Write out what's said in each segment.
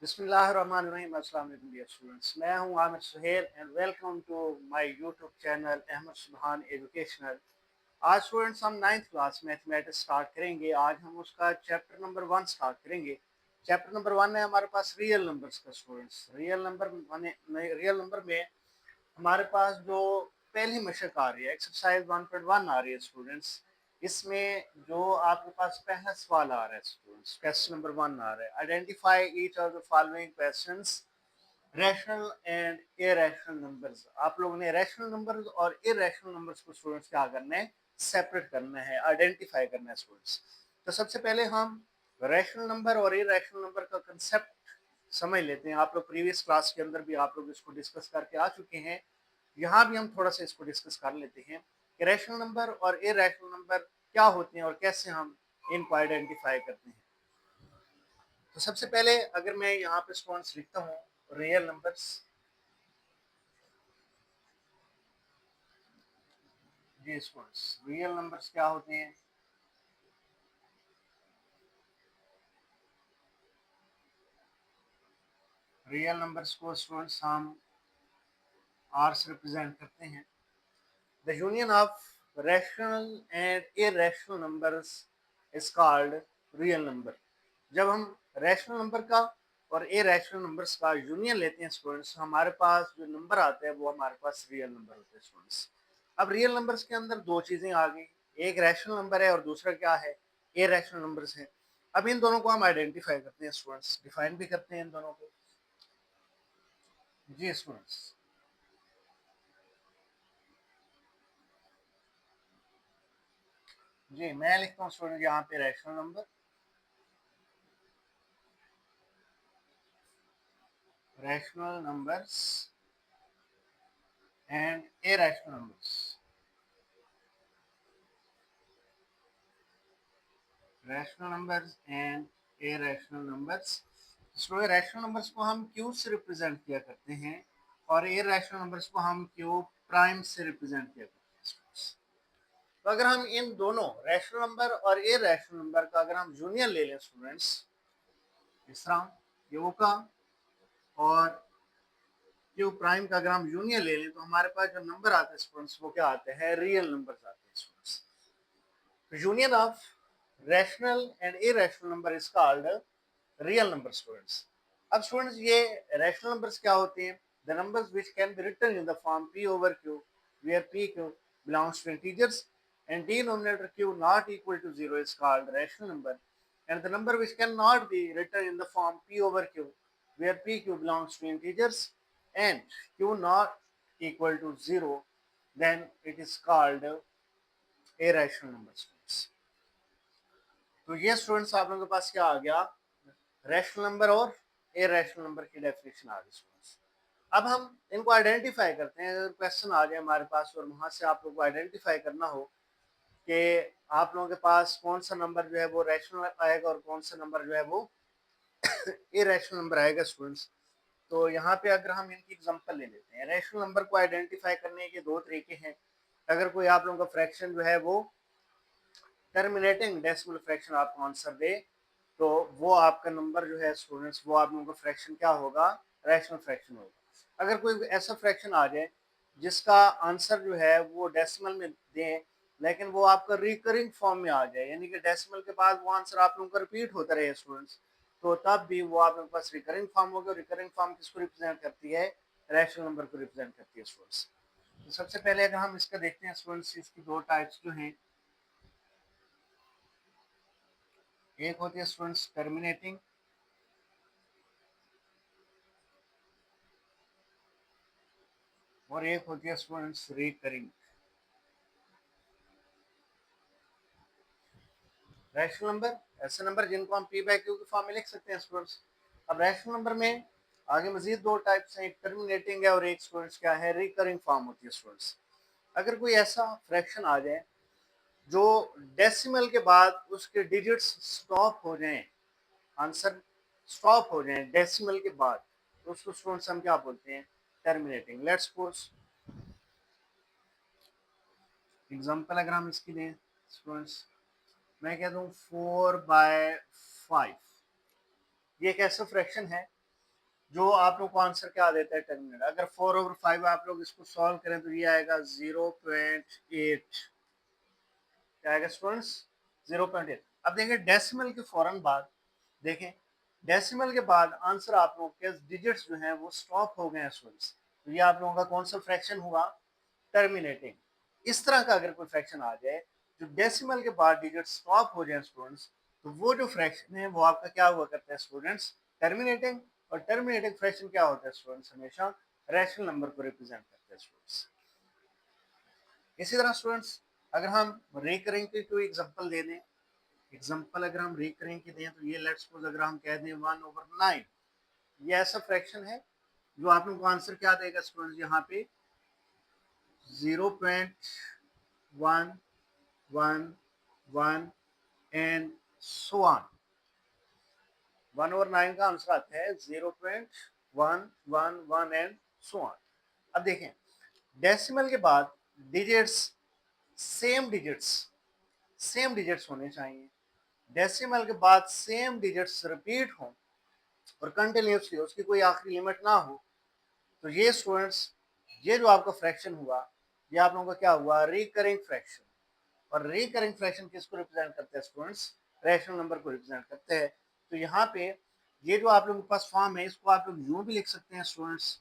बिस्मिल्लाहिर्रहमानिर्रहीम। अस्सलाम वालेकुम डियर स्टूडेंट्स, मैं हूं Aamir Suhail and welcome to my YouTube channel Ahmad Subhan educational. आज स्टूडेंट्स हम 9th क्लास मैथमेटिक्स स्टार्ट करेंगे। आज हम उसका चैप्टर नंबर 1 स्टार्ट करेंगे। चैप्टर नंबर 1 है हमारे पास रियल नंबर्स का। स्टूडेंट्स रियल नंबर में हमारे पास जो पहली मशक आ रही है, एक्सरसाइज 1.1 आ रही है स्टूडेंट्स। इसमें जो आपके पास पहला सवाल आ रहा है स्टूडेंट्स, क्वेश्चन नंबर 1 आ रहा है, identify each of the following questions rational and irrational numbers. आप लोगों ने रैशनल नंबर्स और इरेशनल नंबर्स को स्टूडेंट्स क्या करना है, सेपरेट करना है, आइडेंटिफाई करना है स्टूडेंट्स। तो सबसे पहले हम रैशनल नंबर और इरेशनल नंबर का कंसेप्ट समझ लेते हैं। आप लोग प्रीवियस क्लास के अंदर भी आप लोग इसको डिस्कस करके आ चुके हैं। यहाँ भी हम थोड़ा सा इसको डिस्कस कर लेते हैं कि रैशनल नंबर और इरेशनल नंबर क्या होते हैं और कैसे हम इनको आइडेंटिफाई करते हैं। तो सबसे पहले अगर मैं यहाँ पे स्टूडेंट्स लिखता हूँ रियल नंबर्स, जी स्टूडेंट्स रियल नंबर्स क्या होते हैं। रियल नंबर्स को स्टूडेंट्स हम आर से रिप्रेजेंट करते हैं। The union of rational and irrational numbers is called real number. जब हम रैशनल नंबर का और इरेशनल नंबर्स का यूनियन लेते हैं स्टूडेंट्स, हमारे पास जो नंबर आते हैं वो हमारे पास रियल नंबर होते हैं स्टूडेंट्स। अब रियल नंबर्स के अंदर दो चीजें आ गई, एक रैशनल नंबर है और दूसरा क्या है, इरेशनल नंबर्स है। अब इन दोनों को हम आइडेंटिफाई करते हैं स्टूडेंट्स, डिफाइन भी करते हैं इन दोनों को। जी स्टूडेंट्स, जी मैं लिखता हूँ स्टूडेंट यहाँ पे rational number, rational numbers and irrational numbers. Rational numbers and irrational numbers. Student rational numbers को हम क्यू से रिप्रेजेंट किया करते हैं और इरेशनल नंबर्स को हम क्यू प्राइम से रिप्रेजेंट किया करते हैं। तो अगर हम इन दोनों रैशनल नंबर और इरेशनल नंबर का अगर हम यूनियन ले लें स्टूडेंट्स, इस तरह क्यू का और क्यू प्राइम का अगर हम यूनियन ले लें तो हमारे पास जो नंबर आते हैं स्टूडेंट्स वो क्या आते हैं, रियल नंबर्स आते हैं स्टूडेंट्स। तो union of rational and irrational number is called real number students. अब स्टूडेंट्स ये रैशनल नंबर्स क्या होते हैं, the numbers which can be written in the form p over q where pq belongs to integers and denominator q not equal to 0 is called rational number, and the number which cannot be written in the form p over q where pq belongs to integers and q not equal to 0, then it is called irrational number students। तो ये students आप लोगों के पास क्या आ गया, rational number और इरेशनल नंबर की डेफिनेशन आ गई स्टूडेंट्स। अब हम इनको आइडेंटिफाई करते हैं। अगर क्वेश्चन आ जाए हमारे पास और वहां से आप लोग को आइडेंटिफाई करना हो कि आप लोगों के पास कौन सा नंबर जो है वो रैशनल आएगा और कौन सा नंबर जो है वो इरेशनल नंबर आएगा स्टूडेंट्स, तो यहाँ पे अगर हम इनकी एग्जांपल ले लेते हैं। रैशनल नंबर को आइडेंटिफाई करने के दो तरीके हैं। अगर कोई आप लोगों का फ्रैक्शन जो है वो टर्मिनेटिंग डेसिमल फ्रैक्शन आपको आंसर दे, तो वो आपका नंबर जो है स्टूडेंट्स वो आप लोगों का फ्रैक्शन क्या होगा, रैशनल फ्रैक्शन होगा। अगर कोई ऐसा फ्रैक्शन आ जाए जिसका आंसर जो है वो डेसिमल में दें लेकिन वो आपका रिकरिंग फॉर्म में आ जाए, यानी कि डेसिमल के बाद वो आंसर आप लोगों का रिपीट होता रहे स्टूडेंट्स, तो तब भी वो आप लोगों के पास रिकरिंग फॉर्म होगा। रिकरिंग फॉर्म किसको रिप्रेजेंट करती है, रैशनल नंबर को रिप्रेजेंट करती है स्टूडेंट्स। तो सबसे पहले अगर हम इसका देखते हैं स्टूडेंट्स, इसकी दो टाइप्स जो हैं, एक होती है स्टूडेंट्स टर्मिनेटिंग और एक होती है स्टूडेंट्स रिकरिंग। रैशनल नंबर ऐसे नंबर जिनको हम पी बाई क्यू के फॉर्म में लिख सकते हैं स्टूडेंट्स। अब रैशनल नंबर में आगे मजीद दो टाइप्स हैं, एक टर्मिनेटिंग है और एक स्टूडेंट्स क्या है, रिकरिंग फॉर्म होती है स्टूडेंट्स। अगर कोई ऐसा फ्रैक्शन आ जाए जो डेसिमल के बाद उसके डिजिट्स स्टॉप हो जाएं, आंसर स्टॉप हो जाए डेसिमल के बाद, तो उसको स्टूडेंट्स हम क्या बोलते हैं, टर्मिनेटिंग। लेट्स सपोज एग्जांपल अगर हम इसकी दें स्टूडेंट्स, मैं कहता हूँ 4/5, ये एक ऐसा फ्रैक्शन है जो आप लोग को आंसर क्या देता है टर्मिनेटर। अगर 4/5 आप लोग इसको सॉल्व करें तो ये आएगा 0.8, क्या आएगा स्टूडेंट्स 0.8। अब देखें डेसिमल के फौरन बाद, देखें डेसिमल के बाद आंसर आप लोगों के डिजिट्स जो हैं वो स्टॉप हो गए हैं स्टूडेंट्स। तो ये आप लोगों का कौन सा फ्रैक्शन हुआ, टर्मिनेटिंग। इस तरह का अगर कोई फ्रैक्शन आ जाए जो डेसिमल के बाद डिजिट स्टॉप हो जाए स्टूडेंट्स, तो वो जो फ्रैक्शन है वो आपका क्या हुआ करता है स्टूडेंट्स, टर्मिनेटिंग। और टर्मिनेटिंग फ्रैक्शन क्या होता है स्टूडेंट्स, हमेशा रैशनल नंबर को रिप्रेजेंट करते हैं स्टूडेंट्स। इसी तरह स्टूडेंट्स अगर हम रिकरिंग की कोई एग्जांपल दे दें, एग्जांपल अगर हम रिकरिंग की दें तो ये लेट्स सपोज अगर हम कह दें 1/9, ये ऐसा फ्रैक्शन है जो आप लोगों को आंसर क्या देगा स्टूडेंट्स, यहाँ पे 0.111 एंड सो ऑन। 1/9 का आंसर आता है 0.111 एंड सो ऑन। अब देखें डेसिमल के बाद डिजिट्स सेम डिजिट्स होने चाहिए। डेसिमल के बाद सेम डिजिट्स रिपीट हो और कंटिन्यूसली उसकी कोई आखिरी लिमिट ना हो, तो ये स्टूडेंट्स ये जो आपका फ्रैक्शन हुआ ये आप लोगों का क्या हुआ, रिकरिंग फ्रैक्शन। और रिकरिंग फ्रैक्शन किसको रिप्रेजेंट करते हैं स्टूडेंट्स, रैशनल नंबर को रिप्रेजेंट करते हैं। तो यहाँ पे ये जो आप लोगों के पास फॉर्म है इसको आप लोग यूं भी लिख सकते हैं स्टूडेंट्स,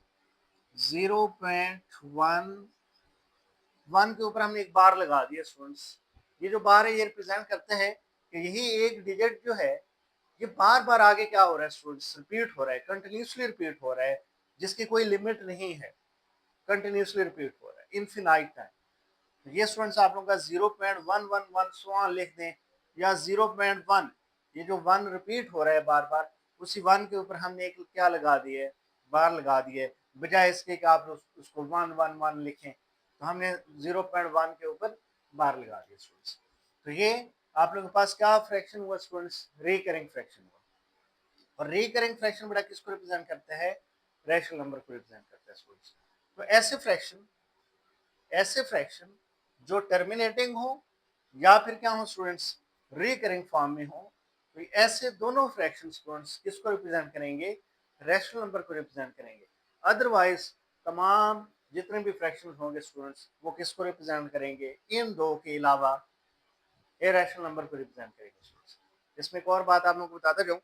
0.11 के ऊपर हमने एक बार लगा दिया स्टूडेंट्स। ये जो बार है ये रिप्रेजेंट करते हैं कि यही एक डिजिट जो है ये बार बार आगे क्या हो रहा है स्टूडेंट्स, रिपीट हो रहा है, कंटिन्यूसली रिपीट हो रहा है, जिसकी कोई लिमिट नहीं है, कंटिन्यूसली रिपीट हो रहा है इनफिनाइट टाइम। ये स्टूडेंट्स आप लोगों का 0.111 सो लिख दें या 0.1, ये जो 1 रिपीट हो रहा है बार बार, उसी 1 के ऊपर हमने एक क्या लगा दिए, बार लगा दिए, बजाय इसके कि आप उसको 111 लिखें तो हमने 0.1 के ऊपर बार लगा दिया स्टूडेंट्स। तो ये आप लोगों के पास क्या फ्रैक्शन हुआ स्टूडेंट्स, रिकरिंग फ्रैक्शन हुआ। और रिकरिंग फ्रैक्शन बड़ा किसको रिप्रेजेंट करता है, रैशनल नंबर को रिप्रेजेंट करता है स्टूडेंट्स। तो ऐसे फ्रैक्शन जो टर्मिनेटिंग हो या फिर क्या हो स्टूडेंट्स, रिकरिंग फॉर्म में हो, तो ऐसे दोनों फ्रैक्शन स्टूडेंट्स किसको रिप्रेजेंट करेंगे, रैशनल नंबर को रिप्रेजेंट करेंगे। अदरवाइज तमाम जितने भी फ्रैक्शन होंगे स्टूडेंट्स वो किसको रिप्रेजेंट करेंगे, इन दो के अलावा इरेशनल नंबर को रिप्रेजेंट करेंगे स्टूडेंट्स। इसमें एक और बात आप लोगों को बताता जाऊं,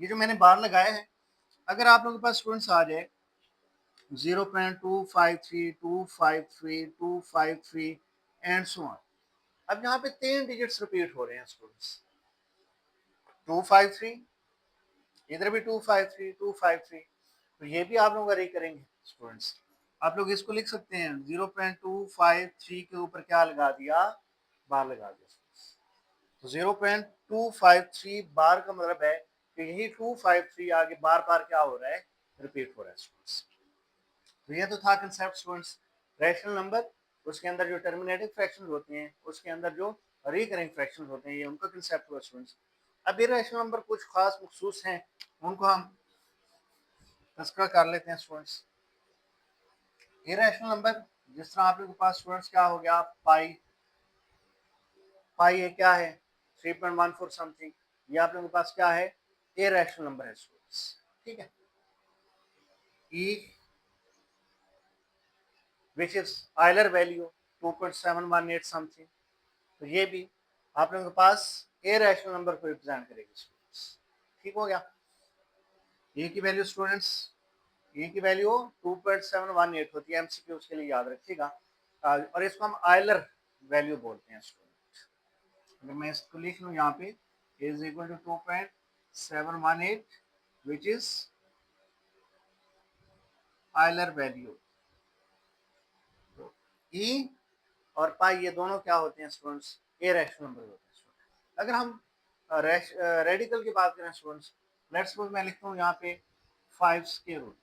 ये जो मैंने बार लगाया है अगर आप लोगों के पास स्टूडेंट्स आ जाए 0.253 एंड सो ऑन। अब यहाँ पे 3 डिजिट्स रिपीट हो रहे हैं स्टूडेंट्स, 253, इधर भी 253, तो ये भी आप लोग अरे करेंगे स्टूडेंट्स। आप लोग इसको लिख सकते हैं 0.253 के ऊपर क्या लगा दिया, बार लगा दिया। तो 0.253 बार का मतलब है कि यही 253 आगे बार बार क्या हो रहा है, रिपीट हो रहा है स्टूडेंट्स। तो ये तो था कंसेप्ट स्टूडेंट्स, रैशनल नंबर, उसके अंदर जो टर्मिनेटिंग फ्रैक्शंस होते हैं, उसके अंदर जो रिकरिंग फ्रैक्शंस होते हैं, ये उनका कंसेप्ट हुआ स्टूडेंट्स। अब इरेशनल नंबर कुछ खास मखसूस हैं, उनको हम तस्करा कर लेते हैं स्टूडेंट्स। इरेशनल नंबर जिस तरह आप लोगों के पास स्टूडेंट्स क्या हो गया, पाई, पाई ये क्या है 3.14 समथिंग, ये आप लोगों के पास क्या है, इरेशनल नंबर है स्टूडेंट्स, ठीक है। E which is Euler value 2.718 something, तो ये भी आप लोगों के पास इरेशनल नंबर को रिप्रेजेंट करेगी स्टूडेंट्स, ठीक हो गया। ए की वैल्यू स्टूडेंट्स, ए की वैल्यू 2.718 होती है, एमसीक्यू उसके लिए याद रखिएगा। और इसको हम आयलर वैल्यू बोलते हैं स्टूडेंट। अगर मैं इसको लिख लूँ यहाँ पे is equal to 2.718 which is Euler value. तो ई और पाई ये दोनों क्या होते हैं स्टूडेंट्स, इरेशनल नंबर होते हैं स्टूडेंट। अगर हम रेडिकल की बात करें स्टूडेंट्स, लेट्स सपोज मैं लिखता हूँ यहाँ पे 5 स्क्वायर रूट,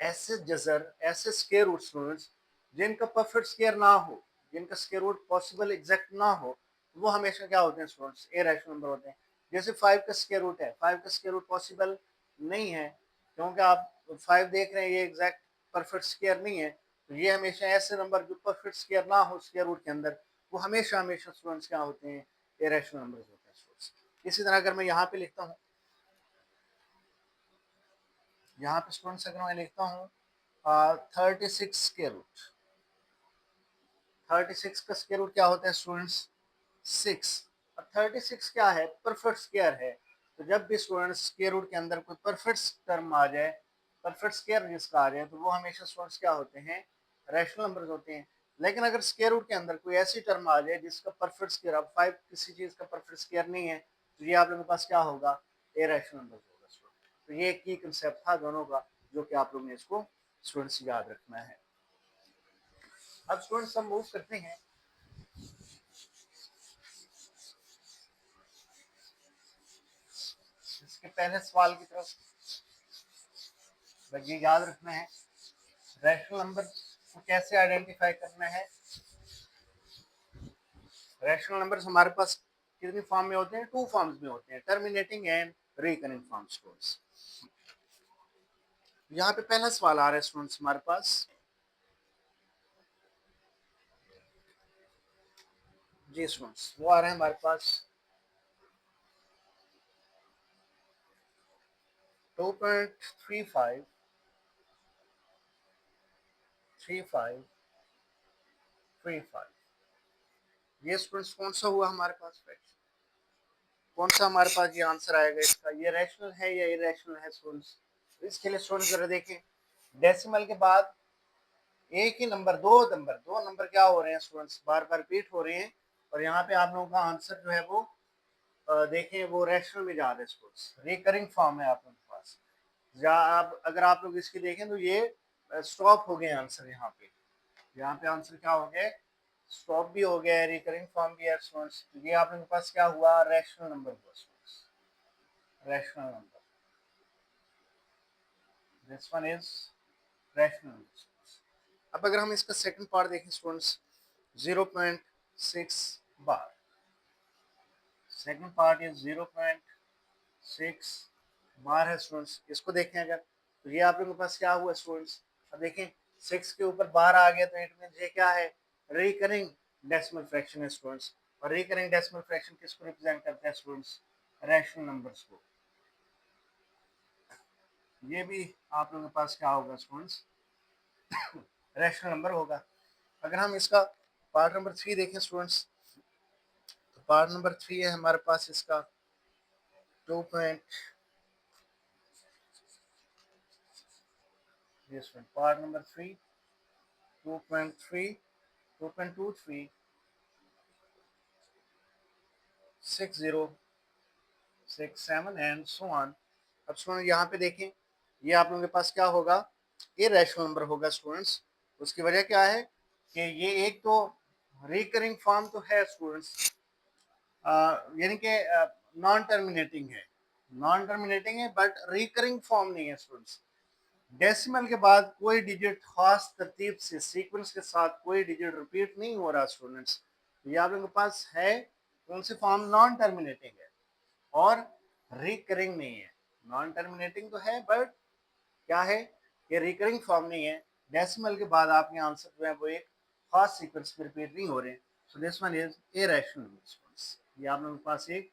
ऐसे जजर, ऐसे स्क्वायर रूट स्टूडेंट्स जिनका परफेक्ट स्क्वायर ना हो, जिनका स्क्वायर रूट पॉसिबल एग्जैक्ट ना हो, वो हमेशा क्या होते हैं स्टूडेंट्स, इरेशनल नंबर होते हैं। जैसे 5 का स्क्वायर रूट है, 5 का स्क्वायर रूट पॉसिबल नहीं है क्योंकि आप 5 देख रहे हैं ये एग्जैक्ट परफेक्ट स्क्वायर नहीं है, तो ये हमेशा ऐसे नंबर जो परफेक्ट स्क्वायर ना हो स्क्वायर रूट के अंदर, वो हमेशा हमेशा स्टूडेंट्स क्या होते हैं, इरेशनल नंबर होते हैं स्टूडेंट्स। इसी तरह अगर मैं यहाँ पे लिखता हूँ यहाँ पे स्टूडेंट्स अगर मैं लिखता हूँ 36 स्क्वायर रूट, 36 का स्क्वायर रूट क्या होता है स्टूडेंट्स 6। अब 36 क्या है, परफेक्ट स्क्वायर है। तो जब भी स्टूडेंट्स स्क्वायर रूट के अंदर कोई परफेक्ट टर्म आ जाए, परफेक्ट स्क्वायर जिसका आ जाए, तो वो हमेशा स्टूडेंट्स क्या होते हैं, रैशनल नंबर्स होते हैं। लेकिन अगर स्क्वायर रूट के अंदर कोई ऐसी टर्म आ जाए जिसका परफेक्ट स्क्वायर, अब 5 किसी चीज का परफेक्ट स्क्वायर नहीं है, तो ये आप लोगों के पास क्या होगा, इरेशनल नंबर होगा स्टूडेंट। तो ये एक की कंसेप्ट था दोनों का, जो कि आप लोगों ने इसको स्टूडेंट्स याद रखना है। अब स्टूडेंट्स हम मूव करते हैं इसके पहले सवाल की तरफ। बस ये याद रखना है रैशनल नंबर को कैसे आइडेंटिफाई करना है। रैशनल नंबर्स हमारे पास कितनी फॉर्म में होते हैं, 2 फॉर्म्स में होते हैं, टर्मिनेटिंग एंड रिकरिंग फॉर्म्स। यहाँ पे पहला सवाल आ रहा है स्टूडेंट्स हमारे पास, जी स्टूडेंट्स वो आ रहे हैं हमारे पास 2.35 35 35। ये स्टूडेंट्स कौन सा हुआ हमारे पास, कौन सा हमारे पास ये आंसर आएगा इसका, ये रैशनल है या इरेशनल है स्टूडेंट्स। इसके लिए स्टूडेंट्स जरा देखें, डेसिमल के बाद एक ही नंबर, दो नंबर क्या हो रहे हैं स्टूडेंट्स, बार बार रिपीट हो रहे हैं। और यहाँ पे आप लोगों का आंसर जो है वो देखें वो रैशनल में जा रहे हैं स्टूडेंट्स, रिकरिंग फॉर्म है आप लोगों के पास। या आप अगर आप लोग इसकी देखें तो ये स्टॉप हो गए आंसर, यहाँ पे आंसर क्या हो गया, स्टॉप भी हो गया है, रिकरिंग फॉर्म भी है स्टूडेंट्स। ये आप लोगों के पास क्या हुआ, रैशनल नंबर हुआ students, rational number, this one is rational number. अब अगर हम इसका सेकंड पार्ट देखें students, 0.6 bar, second part is 0.6 बार है स्टूडेंट्स। इसको देखें अगर, तो ये आप लोगों के पास क्या हुआ स्टूडेंट्स, अब देखें 6 के ऊपर बार आ गया तो इट मीन ये क्या है, रिकरिंग डेसिमल फ्रैक्शन है स्टूडेंट्स। और रिकरिंग डेसिमल फ्रैक्शन किसको रिप्रेजेंट करता है स्टूडेंट्स, रैशनल नंबर्स को। ये भी आप लोगों के पास क्या होगा स्टूडेंट्स, रैशनल नंबर होगा। अगर हम इसका पार्ट नंबर 3 देखें स्टूडेंट्स, तो पार्ट नंबर 3 है हमारे पास इसका 2 part number 3 2.3 2.23 6067 and so on. अब स्टूडेंट यहाँ पे देखें, ये आप लोगों के पास क्या होगा, इरेशनल नंबर होगा स्टूडेंट्स। उसकी वजह क्या है कि ये एक तो रिकरिंग फॉर्म तो है स्टूडेंट्स, यानी कि नॉन टर्मिनेटिंग है, नॉन टर्मिनेटिंग है बट रिकरिंग फॉर्म नहीं है स्टूडेंट्स। डेसिमल के बाद कोई डिजिट खास तरतीब से सीक्वेंस के साथ कोई डिजिट रिपीट नहीं हो रहा स्टूडेंट्स। ये आप लोगों के पास है कौन सी फॉर्म, नॉन टर्मिनेटिंग है और रिकरिंग नहीं है। नॉन टर्मिनेटिंग तो है बट क्या है, ये रिकरिंग फॉर्म नहीं है। डेसिमल के बाद आपके आंसर जो है वो एक खास सीक्वेंस में रिपीट नहीं हो रहे। So this one is irrational numbers. ये आप लोगों के पास एक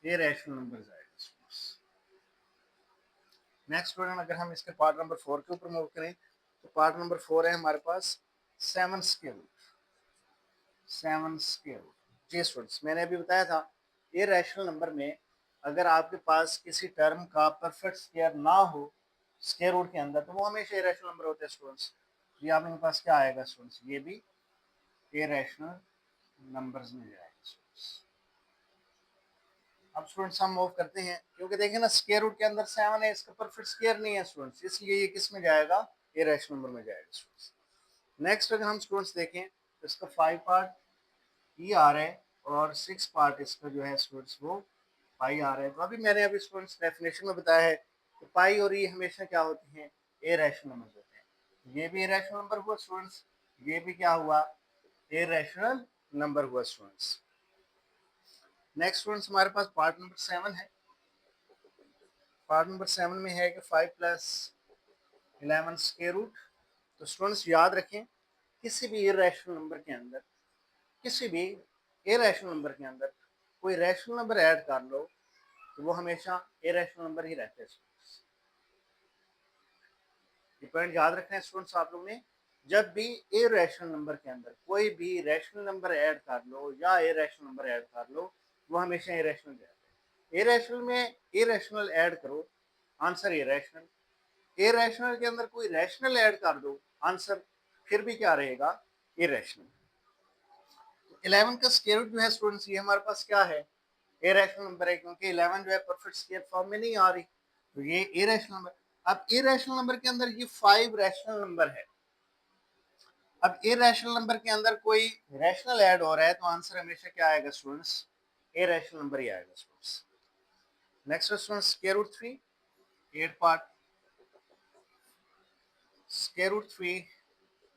इरेशनल नंबर्स आएगा। नेक्स्ट स्टूडेंट अगर हम इसके पार्ट नंबर 4 के ऊपर मूव करें, तो पार्ट नंबर 4 है हमारे पास 7 स्केल, 7 स्केल। जी स्टूडेंट्स मैंने अभी बताया था इरेशनल नंबर में अगर आपके पास किसी टर्म का परफेक्ट स्क्वायर ना हो स्क्वायर रूट के अंदर, तो वो हमेशा इरेशनल नंबर होते हैं स्टूडेंट्स। ये आपके पास क्या आएगा स्टूडेंट्स, ये भी इरेशनल नंबर्स में जाएगा स्टूडेंट्स। अब स्टूडेंट्स हम मूव करते हैं, क्योंकि देखें ना स्क्वायर रूट के अंदर 7 है, इसका परफेक्ट स्क्वायर नहीं है स्टूडेंट्स, इसलिए ये किस में जाएगा, इरेशनल नंबर में जाएगा स्टूडेंट्स। नेक्स्ट अगर हम स्टूडेंट्स देखें तो इसका 5 पार्ट ई आ रहा है और 6 पार्ट इसका जो है स्टूडेंट्स वो पाई आ रहा है। तो अभी मैंने अभी स्टूडेंट्स डेफिनेशन में बताया है कि पाई और ई हमेशा क्या होती हैं, इरेशनल नंबर होते हैं। ये भी इरेशनल नंबर हुआ स्टूडेंट्स, ये भी क्या हुआ, इरेशनल नंबर हुआ स्टूडेंट्स। नेक्स्ट स्टूडेंट्स हमारे पास पार्ट नंबर 7 है। पार्ट नंबर 7 में है कि 5 प्लस 11 स्क्वायर रूट। तो स्टूडेंट्स याद रखें किसी भी इरेशनल नंबर के अंदर, किसी भी इरेशनल नंबर के अंदर कोई रैशनल नंबर ऐड कर लो तो वो हमेशा इरेशनल नंबर ही रहते हैं। ये पॉइंट याद रखना है स्टूडेंट्स आप लोग ने। जब भी इरेशनल नंबर के अंदर कोई भी रैशनल नंबर ऐड कर लो या इरेशनल नंबर ऐड कर लो, वो हमेशा इरेशनल रहता है। इरेशनल में इरेशनल ऐड करो, आंसर इरेशनल। इरेशनल के अंदर कोई रैशनल ऐड कर दो, आंसर फिर भी क्या रहेगा, इरेशनल। 11 का स्क्वायर रूट जो है स्टूडेंट्स, ये हमारे पास क्या है, इरेशनल नंबर है, क्योंकि 11 जो है परफेक्ट स्क्वायर फॉर्म में नहीं आ रही, तो ये इरेशनल नंबर। अब इरेशनल नंबर के अंदर ये 5 रैशनल नंबर है। अब इरेशनल नंबर के अंदर कोई रैशनल ऐड हो रहा है, तो आंसर हमेशा क्या आएगा स्टूडेंट्स, इरेशनल नंबर ही आएगा students. Next students square root 3, 8 part. Square root 3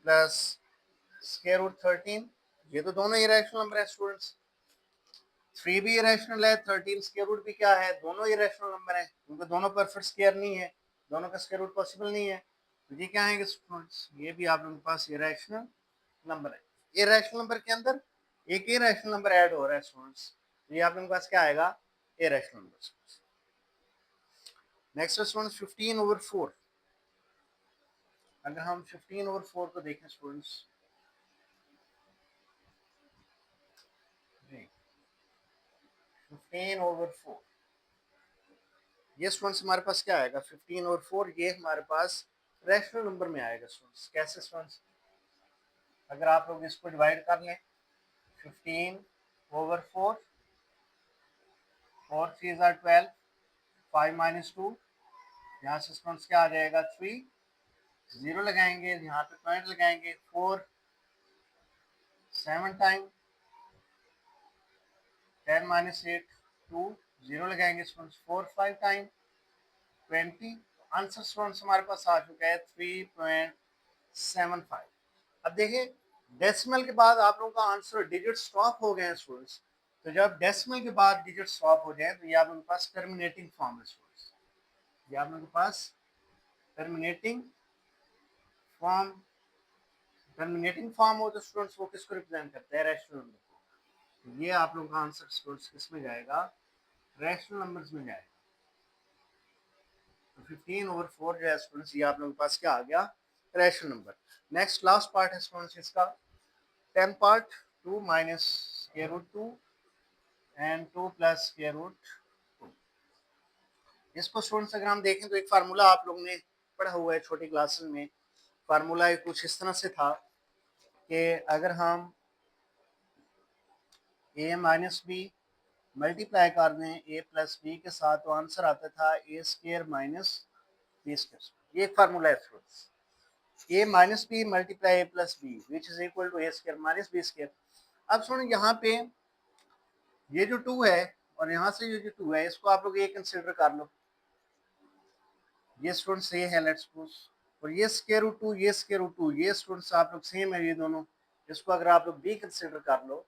plus square root 13, ये तो दोनों इरेशनल नंबर है स्टूडेंट्स। 3 भी इरेशनल है, 13 स्क्वायर रूट भी क्या है, दोनों इरेशनल नंबर है, क्योंकि दोनों परफेक्ट स्क्वायर नहीं है, दोनों का स्क्वायर रूट पॉसिबल नहीं है। तो ये क्या है स्टूडेंट्स, ये भी आप लोगों के पास इरेशनल नंबर है। इरेशनल नंबर के अंदर एक इरेशनल नंबर ऐड हो रहा है स्टूडेंट्स, तो ये आप लोगों के पास क्या आएगा, इरेशनल नंबर। Next students 15/4। अगर हम 15/4 को देखें स्टूडेंट्स, 15/4, ये स्टूडेंट्स हमारे पास क्या आएगा, 15/4, ये हमारे पास रैशनल नंबर में आएगा स्टूडेंट्स। कैसे स्टूडेंट्स, अगर आप लोग इसको डिवाइड कर लें, 15/4, 4 3 are 12, 5 - 2, यहाँ से स्टूडेंट्स क्या आ जाएगा 3, 0 लगाएंगे, यहाँ पे पॉइंट लगाएंगे, 4 7 टाइम, 10 - 8 2, 0 लगाएंगे स्टूडेंट्स, 4 5 टाइम, 20। आंसर स्टूडेंट्स हमारे पास आ चुका है 3.75। अब देखिए डेसिमल के बाद आप लोगों का आंसर डिजिट स्टॉप हो गए हैं स्टूडेंट्स, तो जब डेसिमल के बाद डिजिट स्टॉप हो जाए तो ये आप लोगों के पास टर्मिनेटिंग फॉर्म है स्टूडेंट्स। ये आप लोगों के पास टर्मिनेटिंग फॉर्म, टर्मिनेटिंग फॉर्म हो तो स्टूडेंट्स वो किसको रिप्रेजेंट करते हैं, रैशनल नंबर को। तो ये आप लोगों का आंसर स्टूडेंट्स किस में जाएगा, रैशनल नंबर्स में जाएगा। तो 15/4 जो है स्टूडेंट्स, ये आप लोगों के पास क्या आ गया, rational number. Next last part है स्टूडेंट्स इसका 10 part, 2 - square root 2 and 2 plus square root 2। इसको स्टूडेंट्स अगर हम देखें तो एक फार्मूला आप लोगों ने पढ़ा हुआ है छोटी क्लासेस में। फार्मूला कुछ इस तरह से था कि अगर हम a माइनस बी मल्टीप्लाई कर दें a प्लस बी के साथ, तो आंसर आता था a square minus b square. ये एक फार्मूला है students, a minus b multiply a plus b which is equal to a square minus b square. अब सुन यहाँ पे ये जो 2 है और यहाँ से ये जो 2 है, इसको आप लोग ये कंसिडर कर लो, ये स्टूडेंट्स ये है लेट्स सपोज, और ये स्क्वायर रूट 2, ये स्क्वायर रूट 2, ये स्टूडेंट्स आप लोग सेम है ये दोनों। इसको अगर आप लोग बी कंसिडर कर लो,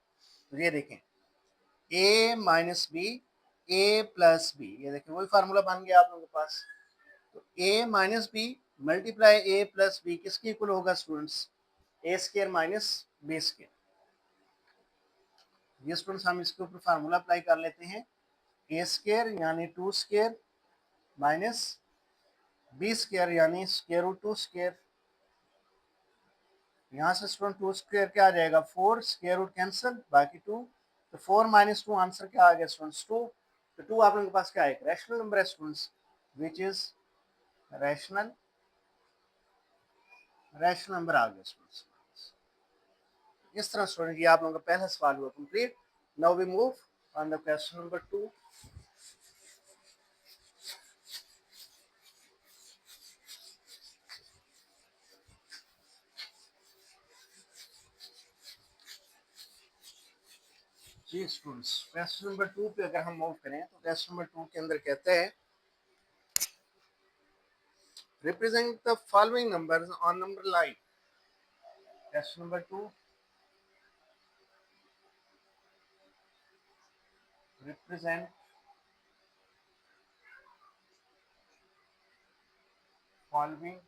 तो ये देखें a minus b a plus b, ये देखें वही फार्मूला बन गया आप लोगों के पास। तो a minus b multiply a plus b किसके इक्वल होगा students, a square minus b square. ये स्टूडेंट्स हम इसके ऊपर फार्मूला अप्लाई कर लेते हैं, ए स्क्वायर यानी 2 स्क्वायर माइनस बी स्क्वायर यानी स्क्वायर रूट 2 स्क्वायर। यहाँ से स्टूडेंट 2 स्क्वायर क्या आ जाएगा 4, स्क्वायर रूट कैंसिल बाकी 2, तो 4 - 2 आंसर क्या आ गया स्टूडेंट्स 2। तो 2 आप लोगों के पास क्या है, रैशनल नंबर है students, which is rational, rational number आ गया स्टूडेंट्स। इस तरह स्टूडेंट ये आप लोगों का पहला सवाल हुआ complete. Now we move on the question number 2। जी स्टूडेंट्स क्वेश्चन नंबर 2 पे अगर हम मूव करें तो क्वेश्चन नंबर 2 के अंदर कहते हैं represent the following numbers on number line. Question number 2, represent following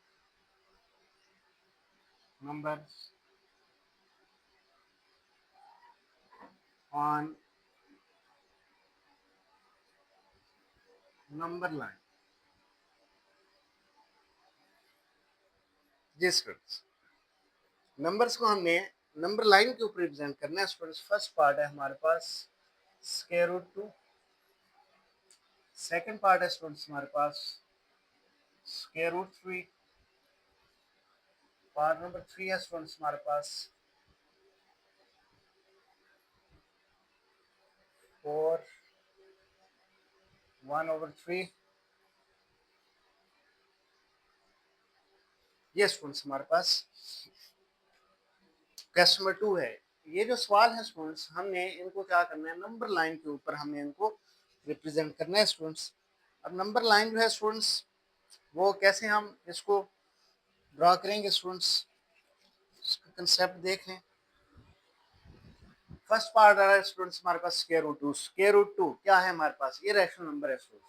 numbers on number line। जी स्टूडेंट्स, नंबर्स को हमने नंबर लाइन के ऊपर रिप्रेजेंट करना है स्टूडेंट्स। फर्स्ट पार्ट है हमारे पास स्क्वायर रूट 2, सेकंड पार्ट है स्टूडेंट्स हमारे पास स्क्वायर रूट 3, पार्ट नंबर 3 है स्टूडेंट्स हमारे पास 4 1/3। ये स्टूडेंट्स हमारे पास क्वेश्चन नंबर 2 है। ये जो सवाल है स्टूडेंट्स, हमने इनको क्या करना है, नंबर लाइन के ऊपर हमने इनको रिप्रेजेंट करना है स्टूडेंट्स। अब नंबर लाइन जो है स्टूडेंट्स, वो कैसे हम इसको ड्रा करेंगे स्टूडेंट्स, इसका कंसेप्ट देख लें। फर्स्ट पार्ट आ रहा है स्टूडेंट्स हमारे पास स्क्वायर रूट 2। स्क्वायर रूट 2 क्या है हमारे पास, ये रैशनल नंबर है स्टूडेंट्स।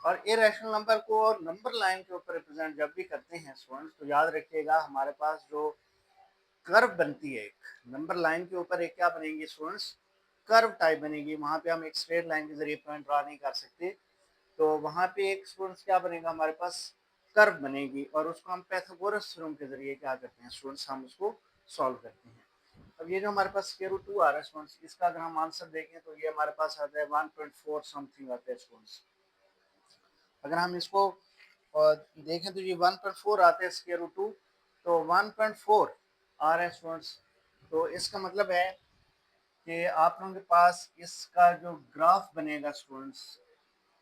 और ये रैशनल नंबर को नंबर लाइन के ऊपर रिप्रेजेंट जब भी करते हैं स्टूडेंट्स, तो याद रखिएगा हमारे पास जो कर्व बनती है एक नंबर लाइन के ऊपर, एक क्या बनेगी स्टूडेंट्स, कर्व टाइप बनेगी। वहां पे हम एक स्ट्रेट लाइन के जरिए पॉइंट ड्रा नहीं कर सकते, तो वहां पे एक स्टूडेंट्स क्या बनेगा हमारे पास, कर्व बनेगी। और उसको हम पाइथागोरस थ्योरम के जरिए क्या करते हैं स्टूडेंट्स, हम उसको सॉल्व करते हैं। अब ये जो हमारे पास स्क्वायर रूट 2 आ रहा है स्टूडेंट्स, इसका अगर हम आंसर देखें तो ये हमारे पास आता है 1.4 समथिंग आता है स्टूडेंट्स। अगर हम इसको देखें तो ये 1.4 आता है स्क्वायर रूट 2, तो 1.4 आ रहा है स्टूडेंट्स। तो इसका मतलब है कि आप लोगों के पास इसका जो ग्राफ बनेगा स्टूडेंट्स,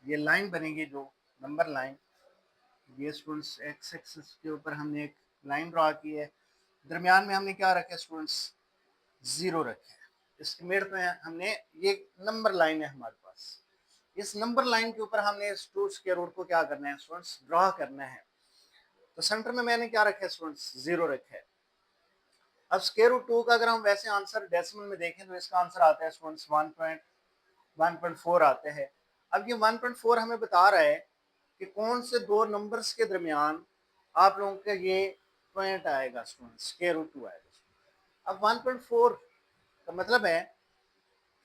ये लाइन बनेगी जो नंबर लाइन, ये स्टूडेंट्स एक्स एक्सिस के ऊपर हमने एक लाइन ड्रा की है, दरमियान में हमने क्या रखा है स्टूडेंट्स, जीरो रखा है। इसके मिड में हमने ये नंबर लाइन है हमारे पास, इस नंबर लाइन के ऊपर हमने इस टू स्क्वायर रूट को क्या करना है स्टूडेंट्स, ड्रा करना है। तो सेंटर में मैंने क्या रखा है स्टूडेंट्स, जीरो रखा है। अब स्क्वायर रूट 2 का अगर हम वैसे आंसर डेसिमल में देखें तो इसका आंसर आता है स्टूडेंट्स 1.4 आता है। अब ये 1.4 हमें बता रहा है कि कौन से दो नंबर्स के दरमियान आप लोगों का ये पॉइंट आएगा स्टूडेंट्स, स्क्वायर रूट 2 आएगा। अब 1.4 का मतलब है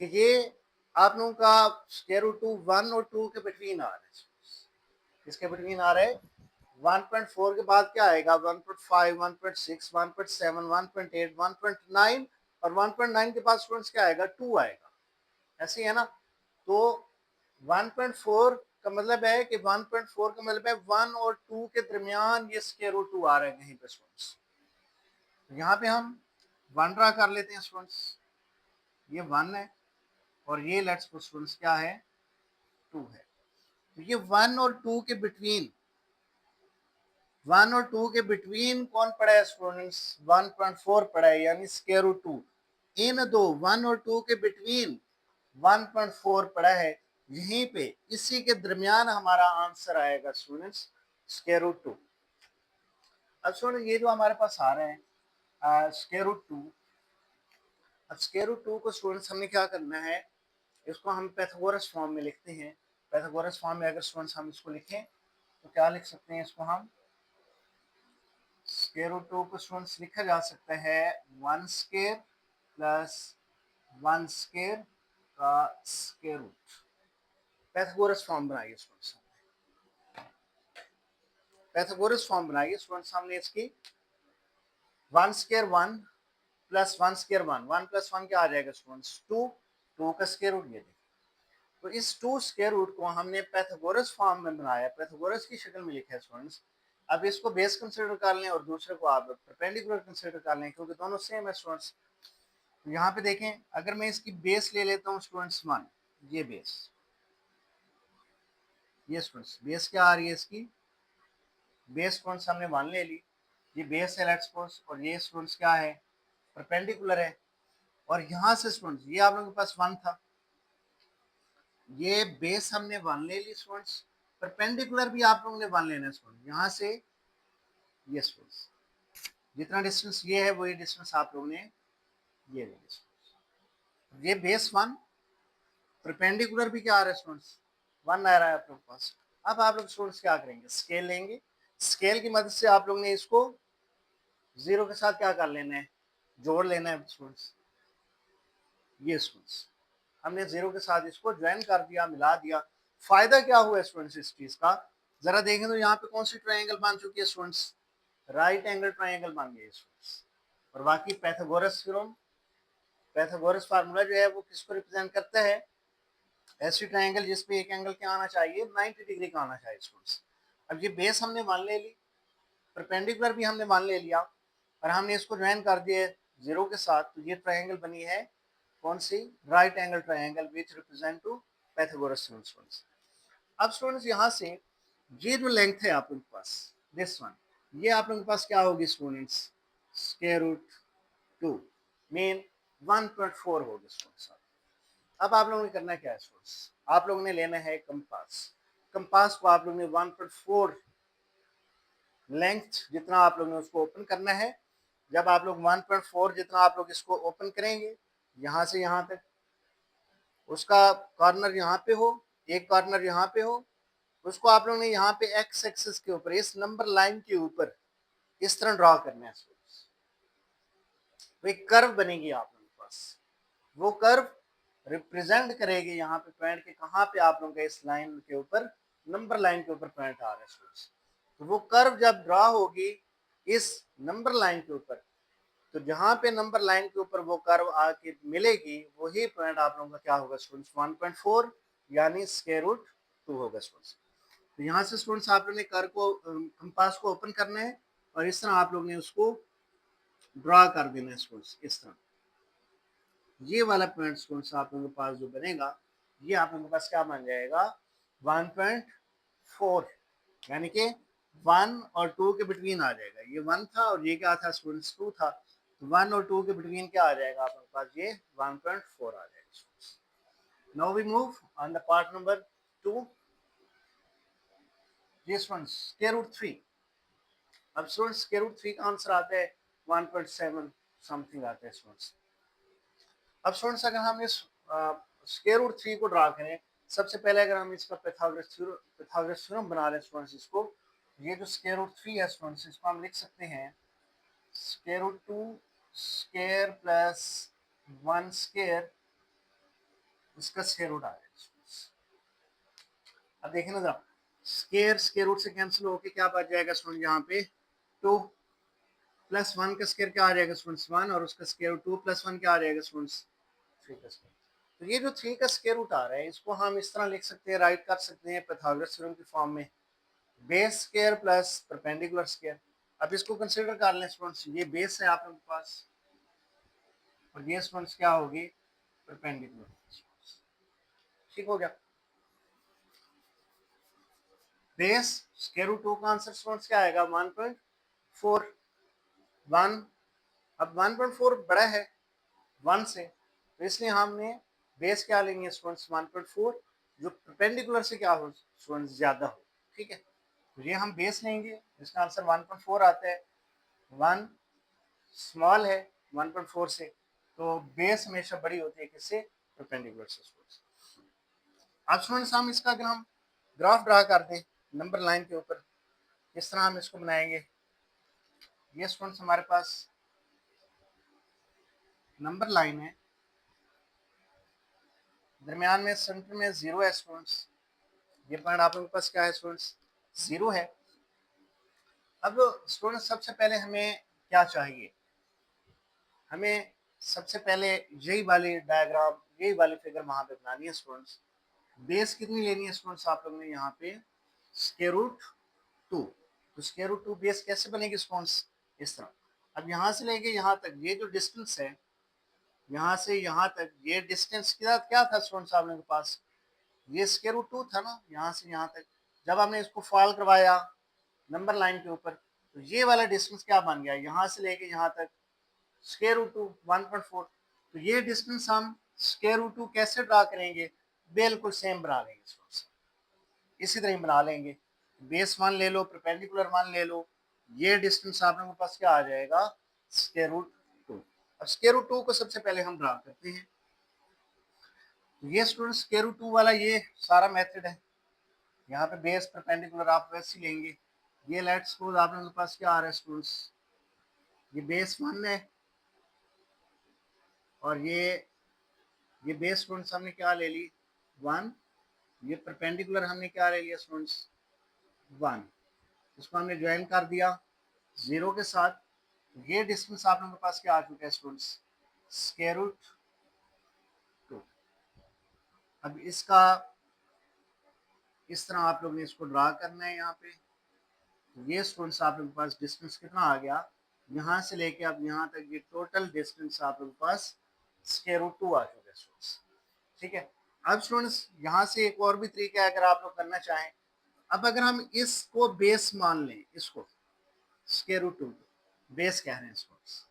कि ये आप लोगों का स्क्वायर रूट 2 1 और 2 के बिटवीन आ रहा है। इसके बिटवीन आ रहा है 1.4 के बाद क्या आएगा, 1.5 1.6 1.7 1.8 1.9 और 1.9 के पास स्टूडेंट्स क्या आएगा, 2 आएगा। ऐसे है ना। तो 1.4 का मतलब है कि 1.4 का मतलब है 1 और 2 के दरमियान ये स्क्वायर रूट 2 आ रहा है कहीं पे स्टूडेंट्स। यहाँ पे हम 1 ड्रा कर लेते हैं स्टूडेंट्स, ये 1 है और ये लेट्स सपोज स्टूडेंट्स क्या है, 2 है। तो ये 1 और 2 के बिटवीन, 1 और 2 के बिटवीन कौन पड़ा है स्टूडेंट्स, 1.4 पड़ा है, यानी स्क्वायर रूट 2। इन दो 1 और 2 के बिटवीन 1.4 पड़ा है, यहीं पे इसी के दरमियान हमारा आंसर आएगा स्टूडेंट्स, स्क्वायर रूट 2। अब स्टूडेंट ये जो हमारे पास आ रहा है स्क्वायर रूट 2, अब स्क्वायर रूट 2 को स्टूडेंट्स हमने क्या करना है, इसको हम पैथागोरस फॉर्म में लिखते हैं। पैथागोरस फॉर्म में अगर स्टूडेंट्स हम इसको लिखें तो क्या लिख सकते हैं, इसको हम स्क्वायर रूट 2 को स्टूडेंट्स लिखा जा सकता है 1 स्क्वायर प्लस 1 स्क्वायर का स्क्वायर रूट। पैथागोरस फॉर्म बनाइए स्टूडेंट्स, पैथागोरस फॉर्म बनाइए स्टूडेंट्स। हमने इसकी 1 स्क्वायर 1 प्लस 1 स्क्वायर 1, 1 प्लस 1 क्या आ जाएगा स्टूडेंट्स, 2, 2 का स्क्वायर रूट ये देखिए। तो इस 2 स्क्वायर रूट को हमने पैथागोरस फॉर्म में बनाया, पैथागोरस की शक्ल में लिखा है स्टूडेंट्स। अब इसको बेस कंसीडर कर लें और दूसरे को आप परपेंडिकुलर कंसीडर कर लें, क्योंकि दोनों सेम है स्टूडेंट्स। तो यहाँ पे देखें, अगर मैं इसकी बेस ले लेता हूँ स्टूडेंट्स 1, ये बेस, ये स्टूडेंट्स बेस क्या आ रही है इसकी, बेस स्टूडेंट्स हमने 1 ले ली, ये बेस है लेट्स सपोज, और ये स्टूडेंट्स क्या है, परपेंडिकुलर है। और यहाँ से स्टूडेंट्स ये आप लोगों के पास 1 था, ये बेस हमने 1 ले ली स्टूडेंट्स, परपेंडिकुलर भी आप लोगों ने 1 लेना है स्टूडेंट। यहाँ से ये स्टूडेंट्स जितना डिस्टेंस ये है वही डिस्टेंस आप लोगों ने ये ले लिया। ये बेस 1, परपेंडिकुलर भी क्या आ रहा है स्टूडेंट्स, 1 आ रहा है आप लोग के पास। अब आप लोग स्टूडेंट्स क्या करेंगे, स्केल लेंगे, स्केल की मदद से आप लोग ने इसको जीरो के साथ क्या कर लेना है, जोड़ लेना है स्टूडेंट्स। ये स्टूडेंट्स हमने जीरो के साथ इसको ज्वाइन कर दिया, मिला दिया। फायदा क्या हुआ स्टूडेंट्स इस चीज का, जरा देखें तो यहाँ पे कौन सी ट्रायंगल बन चुकी है स्टूडेंट्स, राइट एंगल ट्राइंगल बन गए स्टूडेंट्स। और बाकी पैथागोरस थ्योरम, पैथागोरस फार्मूला जो है वो किसको रिप्रेजेंट करता है, ऐसी ट्राइंगल जिसमें एक एंगल क्या आना चाहिए, 90 डिग्री का आना चाहिए स्टूडेंट्स। अब ये बेस हमने मान ले ली, परपेंडिकुलर भी हमने मान ले लिया, और हमने इसको ज्वाइन कर दिया जीरो के साथ, तो ये ट्राइंगल बनी है कौन सी, right angle triangle which represent to Pythagoras theorem students. अब स्टूडेंट्स यहाँ से ये जो लेंथ है आप लोगों के पास, दिस वन, ये आप लोगों के पास क्या होगी स्टूडेंट्स, स्क्वायर रूट 2 मीन 1.4 होगी स्टूडेंट्स। अब आप लोगों ने करना क्या है स्टूडेंट्स, आप लोगों ने लेना है कंपास। कंपास को आप लोगों ने 1.4 लेंथ जितना आप लोगों ने उसको ओपन करना है। जब आप लोग 1.4 जितना आप लोग इसको ओपन करेंगे यहाँ से यहाँ तक, उसका कॉर्नर यहाँ पे हो, एक कॉर्नर यहाँ पे हो, उसको आप लोगों ने यहाँ पे एक्स एक्सिस के ऊपर इस नंबर लाइन के ऊपर इस तरह ड्रॉ करना है स्टूडेंट्स। तो एक कर्व बनेगी आप लोगों के पास, वो कर्व रिप्रेजेंट करेगी यहाँ पे पॉइंट के कहाँ पे आप लोगों का इस लाइन के ऊपर, नंबर लाइन के ऊपर पॉइंट आ रहा है स्टूडेंट्स। तो वो कर्व जब ड्रॉ होगी इस नंबर लाइन के ऊपर, तो जहाँ पे नंबर लाइन के ऊपर वो कर्व आके मिलेगी वही पॉइंट आप लोगों का क्या होगा स्टूडेंट्स, 1.4 यानी स्क्वायर रूट 2 होगा स्टूडेंट्स। तो यहाँ से स्टूडेंट्स आप लोगों ने कर्व को, कंपास को ओपन करना है और इस तरह आप लोग ने उसको ड्रॉ कर देना है स्टूडेंट्स। इस तरह ये वाला पॉइंट स्टूडेंट्स आप लोगों के पास जो बनेगा, ये आप लोगों के पास क्या बन जाएगा, 1.4 यानी कि 1 और 2 के बिटवीन आ जाएगा। ये 1 था और ये क्या था स्टूडेंट्स, 2 था, तो 1 और 2 के बिटवीन क्या आ जाएगा आप लोगों के पास, ये 1.4 आ जाएगा। Now we move on the part number 2, this one square root 3। अब स्टूडेंट्स स्क्वायर रूट 3 का आंसर आता है 1.7 समथिंग आता है स्टूडेंट्स। अब स्टूडेंट्स अगर हम इस स्क्वायर रूट 3 को ड्रा करें, सबसे पहले अगर हम इसका पाइथागोरस थ्योरम बना लें स्टूडेंट्स, इसको, ये जो स्क्वायर रूट 3 है स्टूडेंट्स, इसको हम लिख सकते हैं square root 2 square plus 1 square, इसका स्क्वायर रूट आ जाएगा। अब देखें ना जरा, स्क्वायर स्क्वायर रूट से कैंसिल होके क्या बच जाएगा स्टूडेंट, यहाँ पे 2 प्लस 1 का स्क्वायर क्या आ जाएगा स्टूडेंट्स, 1, और उसका स्क्वायर रूट 2 प्लस 1 क्या आ जाएगा स्टूडेंट्स, 3 का स्क्वायर। तो ये जो 3 का स्क्वायर रूट आ रहा है, इसको हम इस तरह लिख सकते हैं, राइट कर सकते हैं पाइथागोरस थ्योरम की फॉर्म में, base square plus perpendicular square. अब इसको कंसीडर कर लें स्टूडेंट्स, ये बेस है आप लोगों के पास और ये स्टूडेंट्स क्या होगी, परपेंडिकुलर। ठीक हो गया, बेस स्क्वायर रूट 2 का आंसर स्टूडेंट्स क्या आएगा, 1.4 1। अब 1.4 बड़ा है 1 से, तो इसलिए हमने बेस क्या लेंगे स्टूडेंट्स, 1.4 जो परपेंडिकुलर से क्या हो स्टूडेंट्स, ज्यादा हो। ठीक है, तो ये हम बेस लेंगे, इसका आंसर 1.4 आता है। 1 स्मॉल है 1.4 से, तो बेस हमेशा बड़ी होती है किससे, परपेंडिकुलर से स्टूडेंट्स। अब स्टूडेंट्स हम इसका अगर हम ग्राफ ड्रा कर दें नंबर लाइन के ऊपर, किस तरह हम इसको बनाएंगे, ये स्टूडेंट्स हमारे पास नंबर लाइन है, दरमियान में सेंटर में 0 है स्टूडेंट्स, ये पॉइंट आप लोगों के पास क्या है स्टूडेंट्स, 0 है। अब स्टूडेंट्स सबसे पहले हमें क्या चाहिए, हमें सबसे पहले यही वाली डायग्राम, यही वाली फिगर वहां पे बनानी है स्टूडेंट्स। बेस कितनी लेनी है स्टूडेंट्स आप लोगों ने, यहाँ पे स्क्वायर रूट 2, तो स्क्वायर रूट 2 बेस कैसे बनेगी स्टूडेंट्स, इस तरह। अब यहाँ से लेके यहाँ तक ये जो डिस्टेंस है, यहाँ से यहाँ तक ये डिस्टेंस क्या था स्टूडेंट्स आप लोगों के पास, ये स्क्वायर रूट 2 था ना, यहाँ से यहाँ तक। जब हमने इसको फॉल करवाया नंबर लाइन के ऊपर, तो ये वाला डिस्टेंस क्या बन गया, यहाँ से लेके यहाँ तक स्क्वायर रूट 2 1.4। तो ये डिस्टेंस हम स्क्वायर रूट 2 कैसे ड्रा करेंगे, बिल्कुल सेम बना लेंगे, इसी तरह बना लेंगे। बेस 1 ले लो, परपेंडिकुलर 1 ले लो, ये डिस्टेंस आप लोगों के पास क्या आ जाएगा, स्क्वायर रूट 2। अब स्क्वायर रूट 2 को सबसे पहले हम ड्रा करते हैं, ये स्टूडेंट स्क्वायर रूट 2 वाला ये सारा मेथड है। यहाँ पे बेस परपेंडिकुलर आप वैसे ही लेंगे। ये लेट्स सपोज आप लोगों के पास क्या आ रहा है स्टूडेंट्स, ये बेस 1 है और ये बेस स्टूडेंट्स हमने क्या ले ली 1, ये परपेंडिकुलर हमने क्या ले लिया स्टूडेंट्स 1, इसको हमने ज्वाइन कर दिया 0 के साथ ये डिस्टेंस आप लोगों के पास क्या आ चुका है स्टूडेंट्स, स्क्वायर रूट 2। अब इसका इस तरह आप लोग ने इसको ड्रा करना है यहाँ पे। तो ये स्टूडेंट्स आप लोगों के पास डिस्टेंस कितना आ गया, यहाँ से लेके अब यहाँ तक ये टोटल डिस्टेंस आप लोगों के पास स्क्वायर रूट 2 आ चुका है स्टूडेंट्स। ठीक है, अब स्टूडेंट्स यहाँ से एक और भी तरीका है अगर आप लोग करना चाहें। अब अगर हम इसको बेस मान लें, इसको स्क्वायर रूट 2 बेस कह रहे हैं स्टूडेंट्स।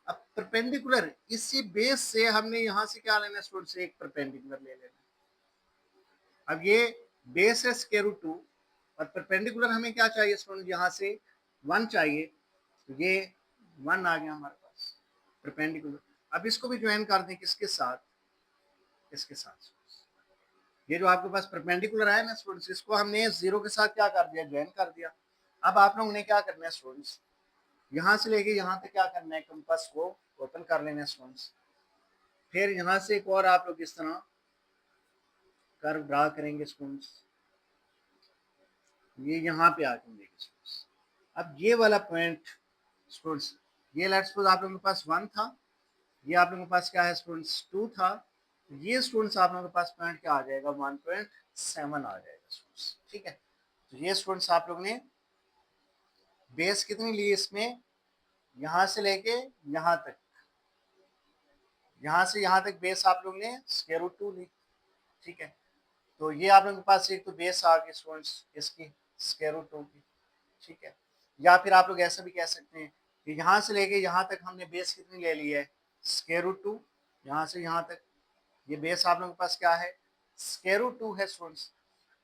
अब परपेंडिकुलर इसी बेस से हमने यहाँ से क्या लेना है स्टूडेंट्स, एक परपेंडिकुलर ले लेना। अब ये बेस है स्क्वायर रूट 2 और परपेंडिकुलर हमें क्या चाहिए स्टूडेंट, यहाँ से 1 चाहिए। तो ये 1 आ गया हमारे पास परपेंडिकुलर। अब इसको भी ज्वाइन कर दें किसके साथ, इसके साथ। ये जो आपके पास परपेंडिकुलर है ना स्टूडेंट्स, इसको हमने 0 के साथ क्या कर दिया, ज्वाइन कर दिया। अब आप लोगों ने क्या करना है स्टूडेंट्स, यहाँ से लेके यहाँ तक क्या करना है, कंपास को ओपन कर लेना है स्टूडेंट्स। फिर यहाँ से एक और आप लोग इस तरह कर्व ड्रा करेंगे स्टूडेंट्स, ये यहाँ पे आके मिलेगा स्टूडेंट्स। अब ये वाला पॉइंट स्टूडेंट्स, ये लेट्स सपोज आप लोगों के पास 1 था, ये आप लोगों के पास क्या है स्टूडेंट्स 2 था। ये स्टूडेंट्स आप लोगों के पास पॉइंट क्या आ जाएगा, 1.7 आ जाएगा स्टूडेंट्स। ठीक है, तो ये स्टूडेंट्स आप लोग ने बेस कितनी ली इसमें, यहाँ से लेके यहाँ तक, यहाँ से यहाँ तक बेस आप लोग ने स्क्वायर रूट 2 ली। ठीक है, तो ये आप लोगों के पास एक तो बेस आ गई स्टूडेंट्स इसकी स्क्वायर रूट 2 की। ठीक है, या फिर आप लोग ऐसा भी कह सकते हैं कि यहाँ से लेके यहाँ तक हमने बेस कितनी ले ली है, स्क्वायर रूट 2। यहाँ से यहाँ तक ये बेस आप लोगों के पास क्या है, स्क्वायर रूट 2 है स्टूडेंट्स।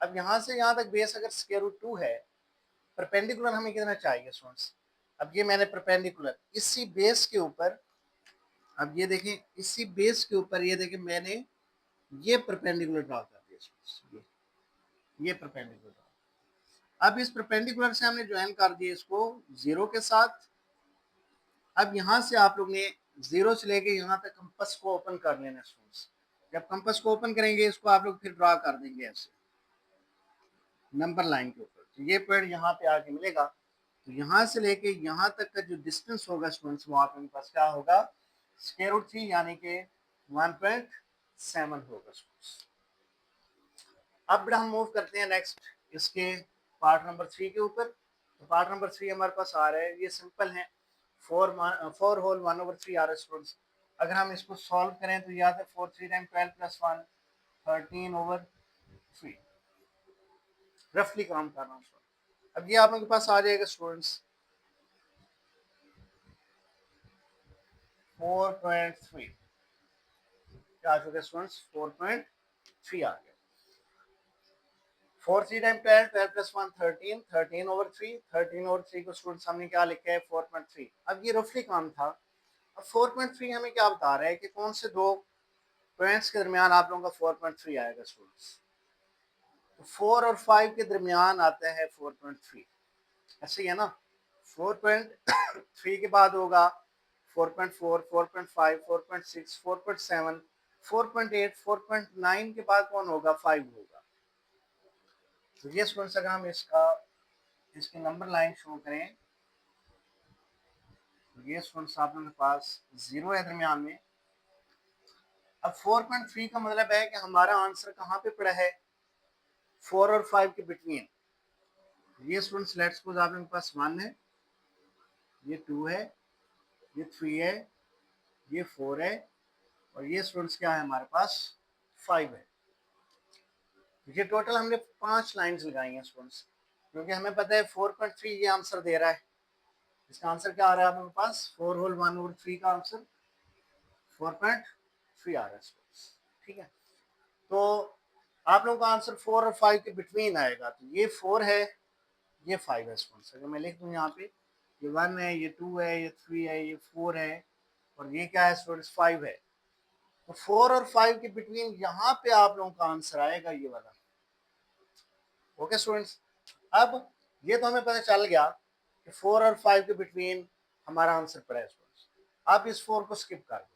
अब यहाँ से यहाँ तक बेस अगर स्क्वायर रूट 2 है, परपेंडिकुलर हमें कितना चाहिए स्टूडेंट्स। अब ये मैंने परपेंडिकुलर इसी बेस के ऊपर, अब ये देखें इसी बेस के ऊपर, ये देखें मैंने ये परपेंडिकुलर ड्रा कर दिया स्टूडेंट्स, ये परपेंडिकुलर। अब इस परपेंडिकुलर से हमने ज्वाइन कर दिया इसको 0 के साथ। अब यहाँ से आप लोग ने 0 से लेके यहाँ तक कंपास को ओपन कर लेना स्टूडेंट्स। जब कंपास को ओपन करेंगे इसको आप लोग फिर ड्रा कर देंगे ऐसे नंबर लाइन के ऊपर, तो ये पॉइंट यहाँ पे आके मिलेगा। तो यहाँ से लेके यहाँ तक का जो डिस्टेंस होगा स्टूडेंट्स, वो आपके पास क्या होगा, स्क्वायर रूट 3 यानी कि 1.7 होगा स्टूडेंट्स। अब हम मूव करते हैं नेक्स्ट इसके पार्ट नंबर 3 के ऊपर। तो पार्ट नंबर 3 हमारे पास आ रहा है, ये सिंपल है, 4 होल 1/3 आ रहा है स्टूडेंट्स। अगर हम इसको सॉल्व करें तो याद है 4 3 टाइम 12 प्लस 1 13/3 रफली काम कर रहा हूँ। अब ये आप लोगों के पास आ जाएगा स्टूडेंट्स 4.3, क्या आ चुका है स्टूडेंट्स, 4.3 आ गया। 4 3 टाइम 12 12 प्लस 1 13 13/3 13/3 को स्टूडेंट्स हमने क्या लिखा है 4.3। अब ये रफली काम था। अब 4.3 हमें क्या बता रहा है कि कौन से दो पॉइंट्स के दरमियान आप लोगों का 4.3 आएगा स्टूडेंट्स। तो 4 और 5 के दरमियान आता है 4.3, ऐसे ही है ना। 4.3 के बाद होगा 4.4 4.5 4.6 4.7 4.8 4.9 के बाद कौन होगा, 5 होगा। तो ये स्टूडेंट्स अगर हम इसकी नंबर लाइन शो करें, तो ये स्टूडेंट्स आप लोगों के पास 0 है दरमियान में। अब 4.3 का मतलब है कि हमारा आंसर कहाँ पे पड़ा है, 4 और 5 के बिटवीन। ये स्टूडेंट्स लेट्स सपोज आप लोगों के पास 1 है, ये 2 है, ये 3 है, ये 4 है, और ये स्टूडेंट्स क्या है हमारे पास 5 है। ये टोटल हमने 5 लाइंस लगाई हैं स्टूडेंट्स, क्योंकि हमें पता है 4.3 ये आंसर दे रहा है। इसका आंसर क्या आ रहा है आप लोगों के पास, 4 होल 1/3 का आंसर 4.3 आ रहा है स्टूडेंट्स। ठीक है, तो आप लोगों का आंसर 4 और 5 के बिटवीन आएगा। तो ये 4 है, ये 5 है स्टूडेंट्स। अगर मैं लिख दूं यहाँ पे, ये 1 है, ये 2 है, ये 3 है, ये 4 है, और ये क्या है स्टूडेंट्स 5 है। तो 4 और 5 के बिटवीन यहाँ पे आप लोगों का आंसर आएगा ये वाला। ओके स्टूडेंट्स, अब ये तो हमें पता चल गया कि 4 और 5 के बिटवीन हमारा आंसर पड़ा है स्टूडेंट्स। आप इस 4 को स्किप कर दो,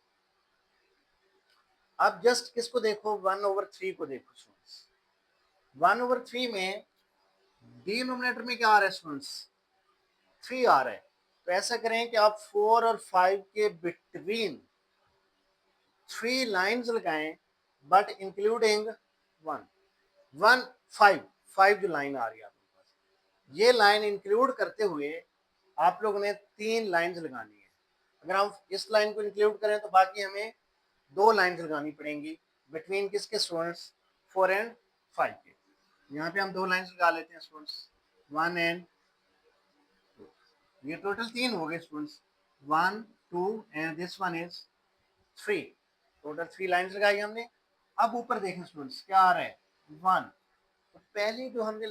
आप जस्ट किसको देखो, 1/3 को देखो स्टूडेंट्स। 1/3 में डिनोमिनेटर में क्या आ रहा है स्टूडेंट्स, 3 आ रहा है। तो ऐसा करें कि आप 4 और 5 के बिटवीन 3 लाइंस लगाएं, बट इंक्लूडिंग 1 1 5 5 जो लाइन आ रही है आपके पास, ये लाइन इंक्लूड करते हुए आप लोगों ने 3 लाइंस लगानी है। अगर हम इस लाइन को इंक्लूड करें तो बाकी हमें 2 लाइंस लगानी पड़ेंगी बिटवीन किसके स्टूडेंट्स, 4 एंड 5 के। यहाँ पे हम 2 लाइंस लगा लेते हैं स्टूडेंट्स, 1 एंड 2। ये टोटल 3 हो गए students, 1 2 and this one is 3। Total 3 lines लगाई हमने। अब ऊपर देखें स्टूडेंट्स क्या आ रहा है, 1। तो पहली जो हमने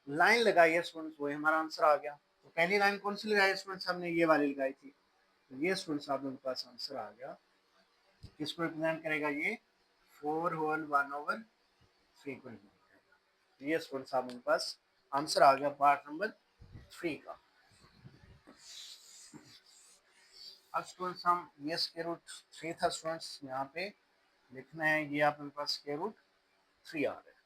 लाइन लगाई है स्टूडेंट्स वो हमारा आंसर आ गया। तो पहली लाइन कौन सी लगाई स्टूडेंट्स, हमने ये वाली लगाई थी। तो ये स्टूडेंट्स आप लोगों के पास आंसर आ गया। किसको रिप्रेजेंट करेगा, ये 4 होल 1 ओवर 3 को रिप्रेजेंट करेगा। ये स्टूडेंट्स आप लोगों के पास आंसर आ गया पार्ट नंबर 3 का। अब स्टूडेंट्स हम ये स्क्वायर रूट 3 था स्टूडेंट्स, यहाँ पे लिखना है, ये आप लोगों के पास स्क्वायर रूट 3 आ रहा है।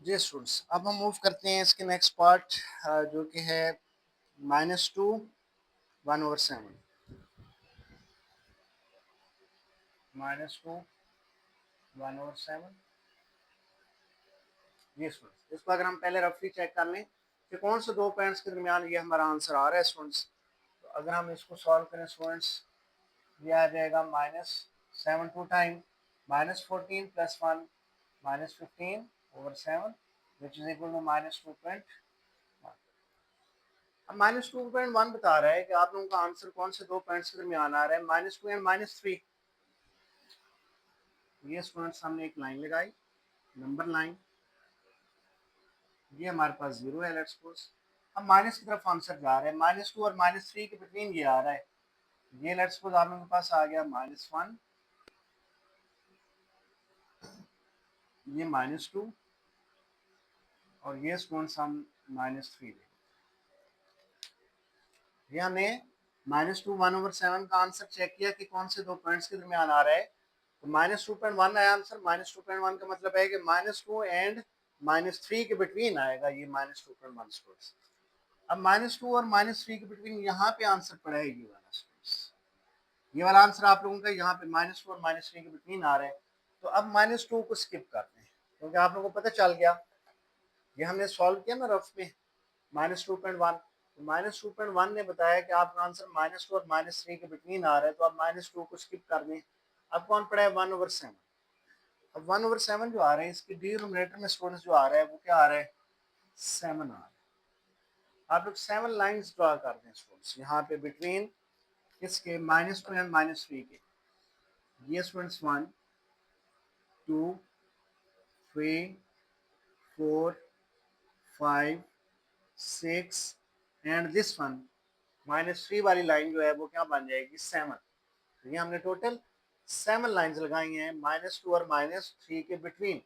जी स्टूडेंट्स, अब हम मूव करते हैं इसके नेक्स्ट पार्ट, जो कि है -2 1 ओवर 7। -2 1 ओवर 7। ये स्टूडेंट्स, इसको अगर हम पहले रफली चेक कर लें कि कौन से दो पॉइंट्स के दरमियान ये हमारा आंसर आ रहा है स्टूडेंट्स। तो अगर हम इसको सॉल्व करें स्टूडेंट्स, ये आ जाएगा -7 2 time -14 + 1 -15 over 7 which is equal to -2.1। अब -2.1 बता रहा है कि आप लोगों का आंसर कौन से दो पॉइंट्स के दरमियान आ रहा है, -2 एंड -3। ये स्टूडेंट्स हमने एक लाइन लगाई, नंबर लाइन, ये हमारे पास 0 है लेट्स सपोज। अब माइनस की तरफ आंसर जा रहा है, -2 और -3 के बिटवीन ये आ रहा है। ये लेट्स सपोज आप लोगों के पास आ गया -1, ये -2 और ये स्टूडेंट्स हम -3 लेंगे। ये हमने -2 1 ओवर 7 का आंसर चेक किया कि कौन से दो पॉइंट्स के दरमियान आ रहा है। तो -2.1 आया आंसर। -2.1 का मतलब है कि -2 एंड -3 के बिटवीन आएगा ये -2.1 स्टूडेंट्स। अब -2 और -3 के बिटवीन यहाँ पे आंसर पड़ा है ये वाला स्टूडेंट्स। ये वाला आंसर आप लोगों का यहाँ पे -2 और -3 के बिटवीन आ रहा है। तो अब -2 को स्किप करते हैं क्योंकि आप लोगों को पता चल गया, ये हमने सॉल्व किया ना रफ में -2.1। तो -2.1 ने बताया कि आपका आंसर -2 और -3 के बिटवीन आ रहा है, तो आप -2 को स्किप कर दें। अब कौन पड़ा है, 1 ओवर 7। अब 1 ओवर 7 जो आ रहा है इसके डिनोमिनेटर में स्टूडेंट्स जो आ रहा है वो क्या आ रहा है, 7 आ रहा है। आप लोग 7 लाइंस ड्रा कर दें स्टूडेंट्स यहाँ पे बिटवीन किसके, -2 एंड -3 के। ये स्टूडेंट्स 1 2 3 4 5 6 एंड दिस वन -3 वाली लाइन जो है वो क्या बन जाएगी, 7। तो ये हमने टोटल 7 लाइंस लगाई हैं -2 और -3 के बिटवीन,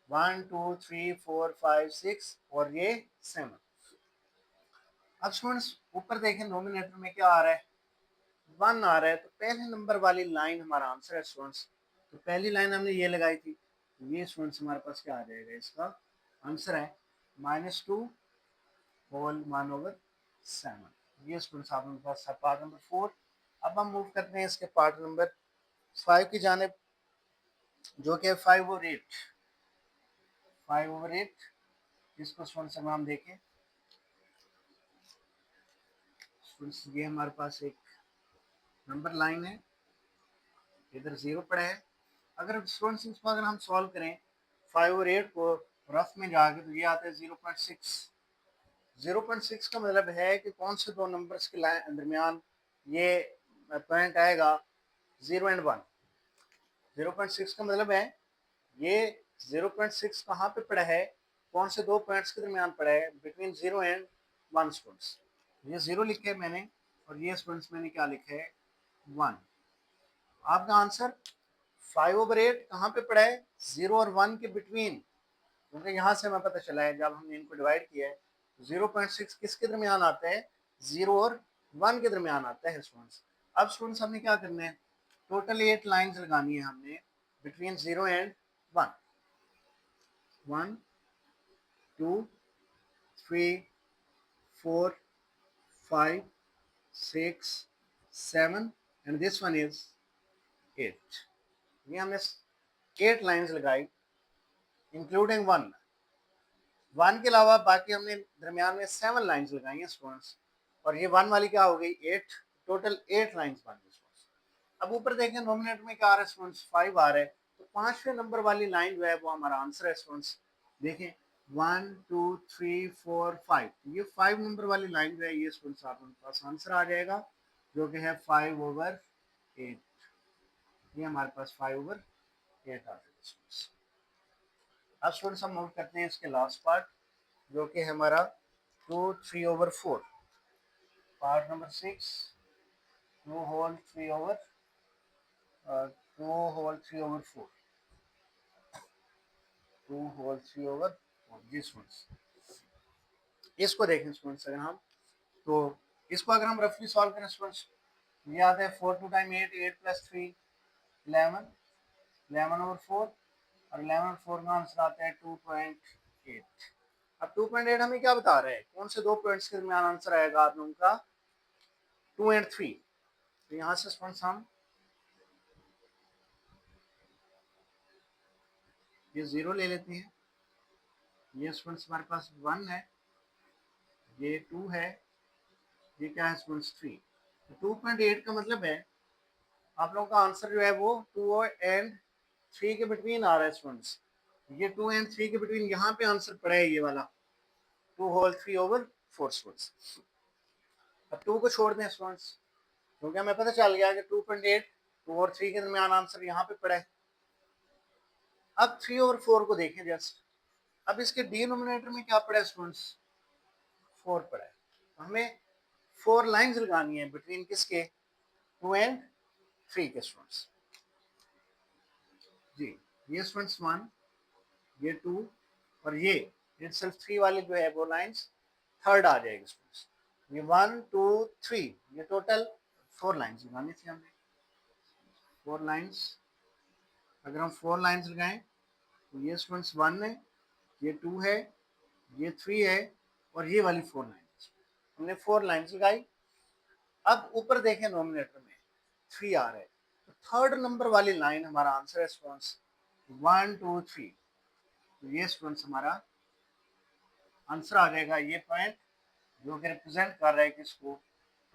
1 2 3 4 5 6 और ये 7। अब स्टूडेंट्स ऊपर देखें नोमिनेटर में क्या आ रहा है, 1 आ रहा है। तो पहले नंबर वाली लाइन हमारा आंसर है स्टूडेंट्स। तो पहली लाइन हमने ये लगाई थी, तो ये स्टूडेंट्स हमारे पास क्या आ जाएगा, इसका आंसर है -2 होल 1 ओवर 7। ये स्टूडेंट्स आप लोगों के पास पार्ट नंबर 4। अब हम मूव करते हैं इसके पार्ट नंबर 5 की जानिब, जो कि 5 ओवर 8। 5 ओवर 8 इसको स्टूडेंट्स अगर हम देखें स्टूडेंट्स, ये हमारे पास एक नंबर लाइन है, इधर 0 पड़ा है। अगर स्टूडेंट्स इसको अगर हम सॉल्व करें 5 ओवर 8 को रफ में जाके, तो ये आता है 0.6। 0.6 का मतलब है कि कौन से दो नंबर्स के दरमियान ये पॉइंट आएगा, 0 एंड 1। 0.6 का मतलब है ये 0.6 कहाँ पे पड़ा है, कौन से दो पॉइंट्स के दरमियान पड़ा है, बिटवीन 0 एंड 1 स्टूडेंट्स। ये 0 लिखे है मैंने और ये स्टूडेंट्स मैंने क्या लिखा है, 1। आपका आंसर 5 ओवर 8 कहाँ पे पड़ा है, 0 और 1 के बिटवीन, क्योंकि यहाँ से हमें पता चला है जब हमने इनको डिवाइड किया है 0.6 किसके दरमियान आता है, 0 और 1 के दरमियान आता है स्टूडेंट्स। अब स्टूडेंट्स हमने क्या करना है, टोटल 8 लाइंस लगानी है हमने between 0 and 1। 1 2 3 4 5 6 7 and this one is 8। ये हमने 8 लाइंस लगाई इंक्लूडिंग 1 के अलावा बाकी हमने दरमियान में 7 लाइंस लगाई हैं स्टूडेंट्स, और ये 1 वाली क्या हो गई 8, टोटल 8 लाइंस बन गई स्टूडेंट्स। अब ऊपर देखें नोमिनेटर में क्या आ रहा है स्टूडेंट्स, 5 आ रहा है, तो 5वें नंबर वाली लाइन जो है वो हमारा आंसर है स्टूडेंट्स। देखें 1 2 3 4 5, ये 5 नंबर वाली लाइन जो है ये स्टूडेंट्स आपके पास आंसर आ जाएगा, जो कि है 5/8। ये हमारे पास 5/8 आ जाएगा स्टूडेंट्स। अब स्टूडेंट्स हम नोट करते हैं इसके लास्ट पार्ट, जो कि है हमारा 2/3/4। Part number 6, 2/3/4। जी स्टूडेंट्स, इसको देखें स्टूडेंट्स, अगर हम तो इसको अगर हम रफली सॉल्व करें स्टूडेंट्स, ये आता है 4 2 टाइम 8, 8 + 3 11, 11/4, और 11/4 का आंसर आता है 2.8। अब 2.8 हमें क्या बता रहा है, कौन से दो पॉइंट्स के दरमियान आंसर आएगा आप लोगों का, 2 और 3। तो यहाँ से स्टूडेंट्स हम ये 0 ले लेते हैं, ये स्टूडेंट्स हमारे पास 1 है, ये 2 है, ये क्या है स्टूडेंट्स 3। 2.8 का मतलब है आप लोगों का आंसर जो है वो 2 एंड 3 के बिटवीन आ रहा है स्टूडेंट्स। ये 2 एंड 3 के बिटवीन यहाँ पे आंसर पड़ा है ये वाला 2/3/4 स्टूडेंट्स। अब 2 को छोड़ दें स्टूडेंट्स, क्योंकि हमें पता चल गया कि 2.8 2 और 3 के दरमियान आंसर यहाँ पे पड़ा है। अब 3/4 को देखें जस्ट, अब इसके डिनोमिनेटर में क्या पड़ा है स्टूडेंट्स, 4 पड़ा है, तो हमें 4 लाइंस लगानी है बिटवीन किसके, 2 एंड 3 के स्टूडेंट्स। जी, ये स्टूडेंट्स 1, ये 2 और ये इटसेल्फ 3 वाली जो है वो लाइंस थर्ड आ जाएगी स्टूडेंट्स। ये 1 2 3, ये टोटल 4 लाइंस लगानी थी हमने। 4 लाइंस, अगर हम 4 लाइंस लगाएं तो ये स्टूडेंट्स 1 है, ये 2 है, ये 3 है, और ये वाली 4 लाइंस हमने 4 लाइंस लगाई। अब ऊपर देखें नोमिनेटर में 3 आ रहा है, तो थर्ड नंबर वाली लाइन हमारा आंसर है स्टूडेंट्स 1 2 3। ये स्टूडेंट्स हमारा आंसर आ जाएगा, ये पॉइंट जो कि रिप्रेजेंट कर रहा है किसको,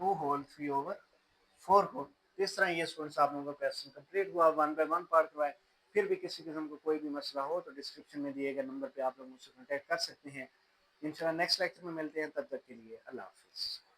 2/3/4 को। इस तरह ये स्टूडेंट्स आप लोगों का क्वेश्चन कंप्लीट हुआ, 1 बाय 1 पार्ट हुआ है। फिर भी किसी किस्म का कोई भी मसला हो तो डिस्क्रिप्शन में दिए गए नंबर पे आप लोग मुझसे कॉन्टैक्ट कर सकते हैं। इंशाल्लाह नेक्स्ट लेक्चर में मिलते हैं, तब तक के लिए अल्लाह हाफिज़।